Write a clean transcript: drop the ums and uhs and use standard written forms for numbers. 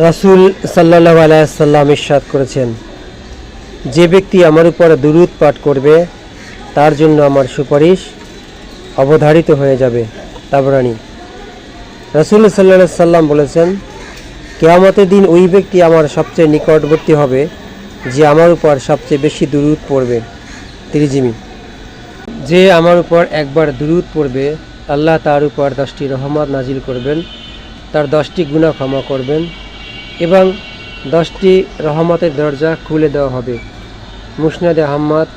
রাসূল সাল্লাল্লাহু আলাইহি সাল্লাম ইরশাদ করেছেন, যে ব্যক্তি আমার উপর দুরূদ পাঠ করবে তার জন্য আমার সুপারিশ অবধারিত হয়ে যাবে। তাবরানী। রাসূল সাল্লাল্লাহু আলাইহি সাল্লাম বলেছেন, কিয়ামতের দিন ওই ব্যক্তি আমার সবচেয়ে নিকটবর্তী হবে যে আমার উপর সবচেয়ে বেশি দুরূদ পড়বে। তিরমিজি। যে আমার উপর একবার দুরূদ পড়বে আল্লাহ তার উপর 10টি রহমত নাজিল করবেন, তার 10টি গুনাহ ক্ষমা করবেন এবং 10টি রহমতের দরজা খুলে দেওয়া হবে। মুসনাদে আহমদ